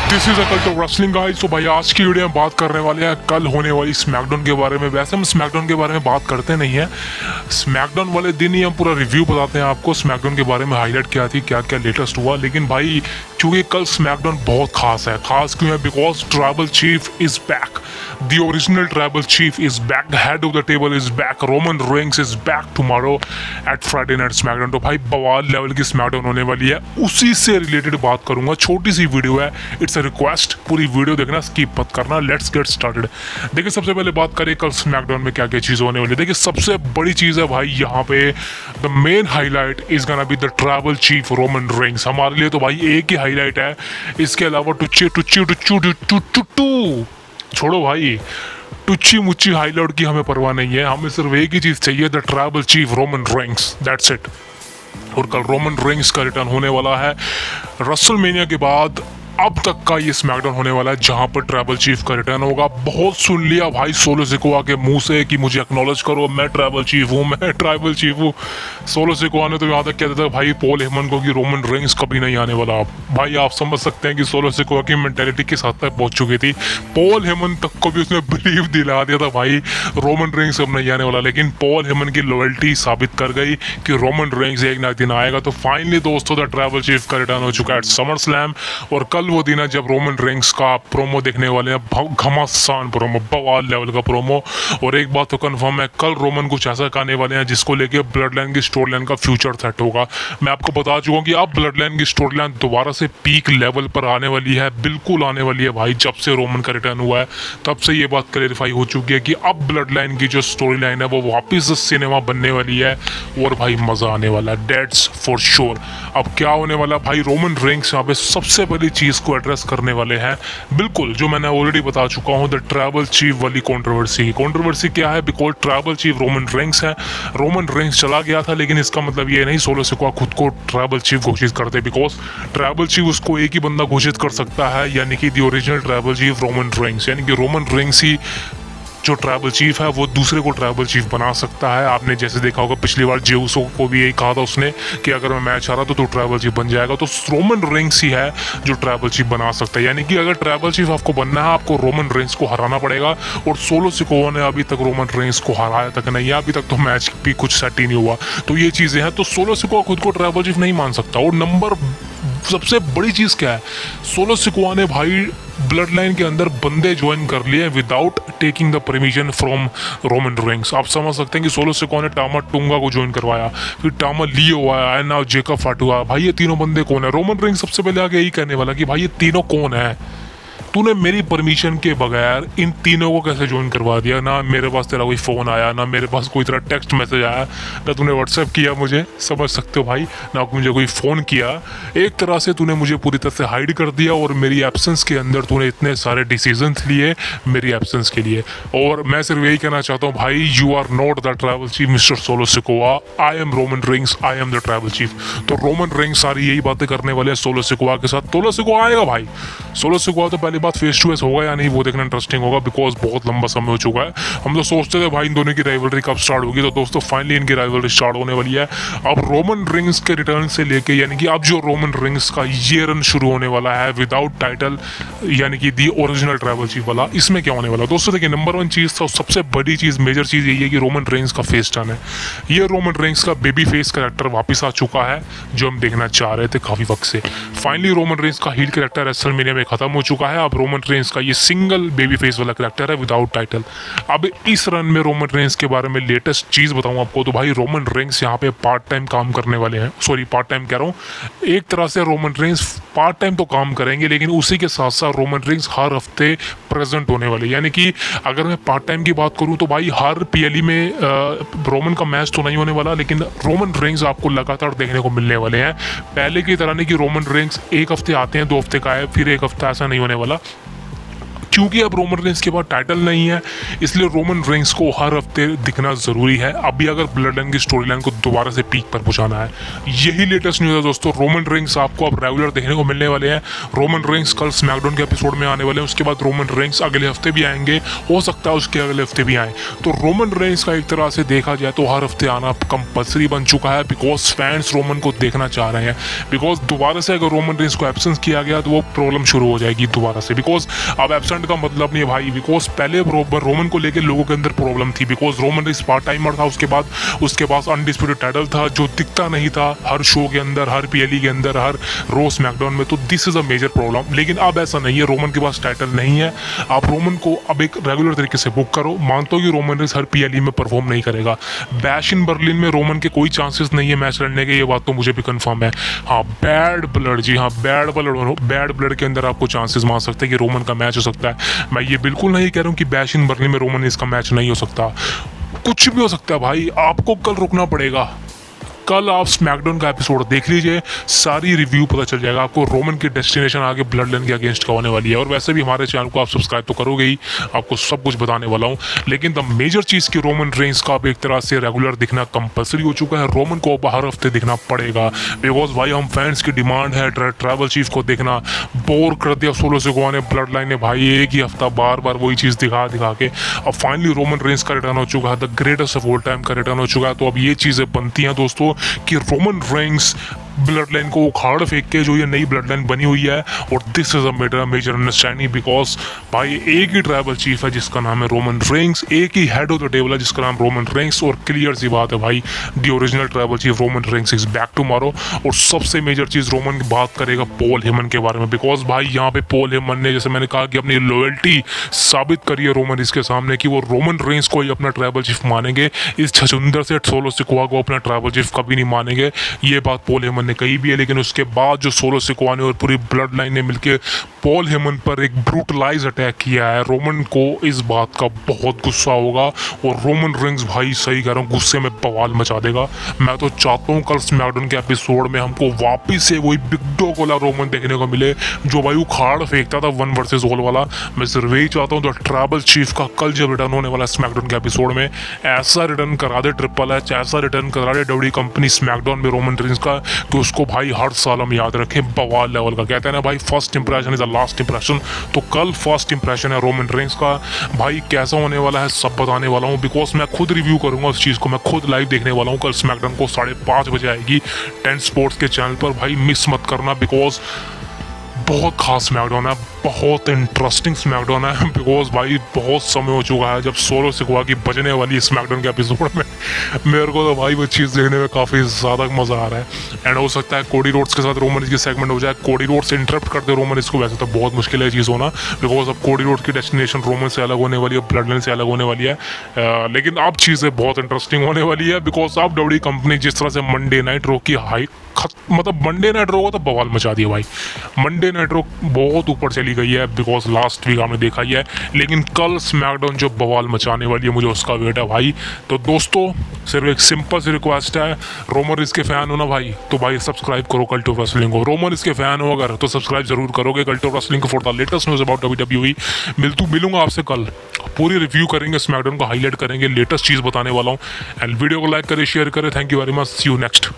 This is अकल to wrestling guys. तो भाई आज की वीडियो में बात करने वाले हैं कल होने वाली स्मैकडाउन के बारे में। वैसे हम स्मैकडाउन के बारे में बात करते नहीं है, स्मैकडाउन वाले दिन ही हम पूरा रिव्यू बताते हैं आपको स्मैकडाउन के बारे में, हाईलाइट क्या थी, क्या क्या लेटेस्ट हुआ। लेकिन भाई चूंकि कल स्मैकडाउन बहुत खास है, खास क्यों है? Because tribal chief is back, the original tribal chief is back, the head of the table is back, Roman Reigns is back tomorrow at Friday night SmackDown. तो भाई बवाल लेवल की स्मैकडाउन होने वाली है, उसी से रिलेटेड बात करूंगा। छोटी सी वीडियो है, इट्स अ रिक्वेस्ट, पूरी वीडियो देखना, स्किप मत करना। Let's get started. देखिए सबसे पहले बात करें कल स्मैकडाउन में क्या क्या चीज़ होने वाली है। देखिए सबसे बड़ी चीज़ है भाई यहाँ पे, the main highlight is gonna be the tribal chief Roman Reigns. हमारे लिए तो भाई एक ही हाईलाइट है, इसके अलावा टुच्ची टुच्ची टुच्चू टुट्टू छोड़ो भाई, टुच्ची मुच्ची हाईलाइट की हमें परवाह नहीं है, हमें सिर्फ एक ही चीज़ चाहिए, the tribal chief Roman Reigns, that's it. और कल रोमन रेंस का रिटर्न होने वाला है रेसलमेनिया के बाद। अब तक का ये स्मैकडाउन होने वाला है जहां पर ट्राइबल चीफ का रिटर्न होगा। बहुत सुन लिया भाई सोलो सिकोआ के मुंह से कि मुझे एक्नॉलेज करो, मैं ट्राइबल चीफ हूँ, मैं ट्राइबल चीफ हूँ। सोलो सिकोआ ने तो यहाँ तक कहता था भाई पॉल हेमन को कि रोमन रेंस कभी नहीं आने वाला। भाई आप समझ सकते हैं कि सोलो सिकोआ की मेंटेलिटी किस हद तक पहुंच चुकी थी। पॉल हेमन तक को भी उसने बिलीव दिला दिया था भाई रोमन रेंस अब नहीं आने वाला, लेकिन पॉल हेमन की लॉयल्टी साबित कर गई कि रोमन रेंस एक ना एक दिन आएगा। तो फाइनली दोस्तों द ट्राइबल चीफ का रिटर्न हो चुका है समर स्लैम। और कल वो दिन है जब रोमन रेंस का प्रोमो देखने वाले हैं, घमासान प्रोमो, बवाल लेवल का प्रोमो। और एक बात तो कंफर्म है, कल रोमन कुछ ऐसा कहने वाले हैं जिसको लेके ब्लड लाइन की स्टोरी लाइन का फ्यूचर सेट होगा। मैं आपको बता चुका हूं कि अब ब्लड लाइन की स्टोरी लाइन दोबारा से पीक लेवल पर आने वाली है, बिल्कुल आने वाली है भाई। जब से रोमन का रिटर्न हुआ है तब से ये बात क्लेरिफाई हो चुकी है कि अब ब्लड लाइन की जो स्टोरी लाइन है वो वापिस सिनेमा बनने वाली है और भाई मजा आने वाला है, डेट्स फॉर श्योर। अब क्या होने वाला भाई, रोमन रेंस यहाँ पे सबसे बड़ी चीज को एड्रेस करने वाले हैं, बिल्कुल जो मैंने ऑलरेडी बता चुका हूं, द ट्राइबल चीफ वाली कंट्रोवर्सी। कंट्रोवर्सी क्या है? Because tribal chief Roman Reigns है, रोमन रेंस चला गया था, लेकिन इसका मतलब ये नहीं सोलो सिकोआ खुद को ट्राइबल चीफ घोषित करते, बिकॉज ट्राइबल चीफ उसको एक ही बंदा घोषित कर सकता है, यानी कि the original tribal chief Roman Reigns. यानी कि रोमन रेंस ही जो ट्राइबल चीफ है वो दूसरे को ट्राइबल चीफ बना सकता है। आपने जैसे देखा होगा पिछली बार जेउसो को भी यही कहा था उसने कि अगर मैं मैच हारा तो तू ट्राइबल चीफ बन जाएगा। तो रोमन रेंस ही है जो ट्राइबल चीफ बना सकता है। यानी कि अगर ट्राइबल चीफ आपको बनना है, आपको रोमन रेंस को हराना पड़ेगा। और सोलो सिकोआ ने अभी तक रोमन रेंस को हराया तक नहीं है, अभी तक तो मैच भी कुछ सेट ही नहीं हुआ। तो ये चीज़ें हैं, तो सोलो सिकोआ खुद को ट्राइबल चीफ नहीं मान सकता। और सबसे बड़ी चीज़ क्या है, सोलो सिकोआ ने भाई ब्लड लाइन के अंदर बंदे ज्वाइन कर लिए without taking the permission from Roman Reigns. आप समझ सकते हैं कि सोलो सिकोआ ने टामा टुंगा को ज्वाइन करवाया, फिर टामा लियो आया, नाउ जेकब फाटुआ। भाई ये तीनों बंदे कौन है? रोमन रेंस सबसे पहले आगे यही कहने वाला कि भाई ये तीनों कौन है, तूने मेरी परमिशन के बगैर इन तीनों को कैसे ज्वाइन करवा दिया? ना मेरे पास तेरा कोई फ़ोन आया, ना मेरे पास कोई तेरा टेक्स्ट मैसेज आया, ना तूने व्हाट्सएप किया मुझे, समझ सकते हो भाई, ना मुझे कोई फ़ोन किया। एक तरह से तूने मुझे पूरी तरह से हाइड कर दिया और मेरी एब्सेंस के अंदर तूने इतने सारे डिसीजंस लिए मेरी एब्सेंस के लिए। और मैं सिर्फ यही कहना चाहता हूँ भाई, you are not the tribal chief mister Solo Sikoa, I am Roman Reigns, I am the tribal chief. तो रोमन रेंस सारी यही बातें करने वाले हैं सोलो सिकोआ के साथ। सोलो सिकोआ आएगा भाई, सोलो सिकोआ तो पहली बात फेस टू फेस होगा या नहीं वो देखना इंटरेस्टिंग होगा, बिकॉज बहुत लंबा समय हो चुका है। हम तो सोचते थे भाई इन दोनों की राइवलरी कब स्टार्ट होगी, तो दोस्तों फाइनली इनकी राइवलरी स्टार्ट होने वाली है। अब रोमन रेंस के रिटर्न से लेके, यानी कि अब जो रोमन रेंस का ये रन शुरू होने वाला है विदाउट टाइटल, यानी कि दी ओरिजिनल ट्राइबल चीफ वाला, इसमें क्या होने वाला दोस्तों? देखिए नंबर 1 चीज़ था, सबसे बड़ी चीज़, मेजर चीज़ यही है कि रोमन रेंस का फेस टर्न है। ये रोमन रेंस का बेबी फेस कैरेक्टर वापस आ चुका है जो हम देखना चाह रहे थे काफ़ी वक्त से। फाइनली रोमन रेंस का हील कैरेक्टर रेसलमेनिया में खत्म हो चुका है। अब रोमन रेंस का ये सिंगल बेबी फेस वाला कैरेक्टर है विदाउट टाइटल। अब इस रन में रोमन रेंस के बारे में लेटेस्ट चीज़ बताऊं आपको, तो भाई रोमन रेंस यहाँ पे पार्ट टाइम काम करने वाले हैं। सॉरी, पार्ट टाइम कह रहा हूँ, एक तरह से रोमन रेंस पार्ट टाइम तो काम करेंगे, लेकिन उसी के साथ साथ रोमन रेंस हर हफ्ते प्रेजेंट होने वाले। यानी कि अगर मैं पार्ट टाइम की बात करूँ तो भाई हर PLE में रोमन का मैच तो नहीं होने वाला, लेकिन रोमन रेंस आपको लगातार देखने को मिलने वाले हैं। पहले की तरह नहीं कि रोमन रेंस एक हफ्ते आते हैं, 2 हफ्ते का है, फिर एक हफ्ता, ऐसा नहीं होने वाला। क्योंकि अब रोमन रेंस के पास टाइटल नहीं है, इसलिए रोमन रेंस को हर हफ्ते दिखना ज़रूरी है अभी अगर ब्लड लाइन की स्टोरी लाइन को दोबारा से पीक पर पहुंचाना है। यही लेटेस्ट न्यूज़ है दोस्तों। रोमन रेंस आपको अब रेगुलर देखने को मिलने वाले हैं। रोमन रेंस कल स्मैकडाउन के एपिसोड में आने वाले हैं, उसके बाद रोमन रेंस अगले हफ्ते भी आएंगे, हो सकता है उसके अगले हफ्ते भी आए। तो रोमन रेंस का एक तरह से देखा जाए तो हर हफ्ते आना कंपल्सरी बन चुका है, बिकॉज फैंस रोमन को देखना चाह रहे हैं। बिकॉज दोबारा से अगर रोमन रेंस को एब्सेंस किया गया तो वो प्रॉब्लम शुरू हो जाएगी दोबारा से। बिकॉज अब एब्सेंट का मतलब नहीं है भाई, बिकॉज पहले रोमन को लेकर लोगों के अंदर प्रॉब्लम थी, because Roman Reigns part timer था, उसके पास अनडिस्प्यूटेड टाइटल था जो दिखता नहीं था हर शो के अंदर, हर पीएलई के अंदर, हर रो स्मैकडाउन में। तो this is a major problem. लेकिन अब ऐसा नहीं है, रोमन के पास टाइटल नहीं है। आप रोमन को अब एक रेगुलर तरीके से बुक करो। मानता हूं कि रोमन रेंस हर पीएलई में परफॉर्म नहीं करेगा। बैश इन बर्लिन में रोमन के कोई चांसेस नहीं है मैच लड़ने के, ये बात तो मुझे भी कंफर्म है। हाँ, बैड ब्लड, जी हाँ, बैड ब्लड के अंदर आपको चांसेस मान सकते हैं कि रोमन का मैच हो सकता है। मैं ये बिल्कुल नहीं कह रहा हूँ कि बैश इन बर्लिन में रोमन इसका मैच नहीं हो सकता, कुछ भी हो सकता है भाई। आपको कल रुकना पड़ेगा। कल आप स्मैकडाउन का एपिसोड देख लीजिए, सारी रिव्यू पता चल जाएगा आपको। रोमन की डेस्टिनेशन आगे ब्लड लाइन के अगेंस्ट का होने वाली है। और वैसे भी हमारे चैनल को आप सब्सक्राइब तो करोगे ही, आपको सब कुछ बताने वाला हूँ। लेकिन द मेजर चीज़ की रोमन रेंस का अब एक तरह से रेगुलर दिखना कंपलसरी हो चुका है। रोमन को अब हर हफ्ते दिखना पड़ेगा, बिकॉज भाई हम फैंस की डिमांड है ट्राइबल चीफ को देखना। बोर कर दिया सोलो सिकोआ ने ब्लड लाइन ने भाई, एक ही हफ्ता बार बार वही चीज़ दिखा के। अब फाइनली रोमन रेंस का रिटर्न हो चुका है, the greatest of all time का रिटर्न हो चुका है। तो अब ये चीज़ें बनती हैं दोस्तों कि रोमन रेंस ब्लड लाइन को उखाड़ फेंक के जो ये नई ब्लड लाइन बनी हुई है, और this is a major understanding, because भाई एक ही ट्राइबल चीफ है जिसका नाम है रोमन रेंस, एक ही हेड ऑफ द टेबल है जिसका नाम रोमन रेंस। और क्लियर सी बात है भाई, the original tribal chief Roman Reigns is back tomorrow. और सबसे मेजर चीज़ रोमन की बात करेगा पॉल हेमन के बारे में, बिकॉज भाई यहाँ पे पॉल हेमन ने, जैसे मैंने कहा, कि अपनी लॉयल्टी साबित करी है रोमन इसके सामने कि वो रोमन रेंस को ही अपना ट्राइबल चीफ मानेंगे। इस छछुंदर से सोलो सिकोआ को अपना ट्राइबल चीफ कभी नहीं मानेंगे। ये बात पॉल हेमन ने कही भी है। लेकिन उसके बाद जो सोलो सिकोआ ने और पूरी ब्लड लाइन ने मिलकर पॉल हेमन पर एक ब्रूटलाइज अटैक किया है, रोमन को इस बात का बहुत गुस्सा होगा। और रोमन रेंस भाई, सही कह रहा हूँ, गुस्से में बवाल मचा देगा। मैं तो चाहता हूँ कल स्मैकडाउन के एपिसोड में हमको वापिस से वही बिग डॉग वाला रोमन देखने को मिले जो भाई उखाड़ फेंकता था 1 वर्सेस ऑल वाला। मैं सिर्फ यही चाहता हूँ तो ट्राइबल चीफ का कल जब रिटर्न होने वाला स्मैकडाउन के एपिसोड में, ऐसा रिटर्न करा दे ट्रिपल एच, ऐसा रिटर्न करा दे डब्ल्यूडब्ल्यूई कंपनी स्मैकडाउन में रोमन रेंस का, कि उसको भाई हर साल हम याद रखें बवाल लेवल का। कहते हैं ना भाई, first impression is the last impression. तो कल फर्स्ट इंप्रेशन है रोमन रेंस का। भाई कैसा होने वाला है सब बताने वाला हूँ, बिकॉज मैं खुद रिव्यू करूंगा उस चीज़ को, मैं खुद लाइव देखने वाला हूँ। कल स्मैकडाउन को 5:30 बजे आएगी 10 स्पोर्ट्स के चैनल पर। भाई मिस मत करना, बिकॉज बहुत खास स्मैकडाउन है, बहुत इंटरेस्टिंग स्मैकडाउन है। बिकॉज भाई बहुत समय हो चुका है जब सोलो सिकोआ की बजने वाली स्मैकडाउन के एपिसोड में। मेरे को तो भाई वो चीज़ देखने में काफ़ी ज़्यादा मज़ा आ रहा है। एंड हो सकता है कोडी रोड्स के साथ रोमन की सेगमेंट हो जाए, कोडी रोड्स इंटरप्ट करते रोमन इसको। वैसे तो बहुत मुश्किल है चीज़ होना, बिकॉज अब कोडी रोड की डेस्टिनेशन रोमन से अलग होने वाली है, ब्लड लाइन से अलग होने वाली है। लेकिन अब चीज़ें बहुत इंटरेस्टिंग होने वाली है, बिकॉज अब डब्ल्यूडब्ल्यूई कंपनी जिस तरह से मंडे नाइट रो की मतलब मंडे नाइट रो को तो बवाल मचा दिया भाई। मंडे नाइट रो बहुत ऊपर चली गई है, बिकॉज लास्ट वीक हमने देखा ही है। लेकिन कल स्मैकडाउन जो बवाल मचाने वाली है, मुझे उसका वेट है भाई। तो दोस्तों सिर्फ एक सिंपल सी रिक्वेस्ट है, रोमन रेंस के फैन हो ना भाई, तो भाई सब्सक्राइब करो कल्ट ऑफ रेसलिंग को। रोमन रेंस के फैन हो अगर, तो सब्सक्राइब जरूर करोगे कल्ट ऑफ रेसलिंग को for the latest news about WWE. मिलूंगा आपसे कल, पूरी रिव्यू करेंगे, स्मैकडाउन को हाईलाइट करेंगे, लेटेस्ट चीज़ बताने वाला हूँ। एंड वीडियो को लाइक करें, शेयर करें। Thank you very much, see you next.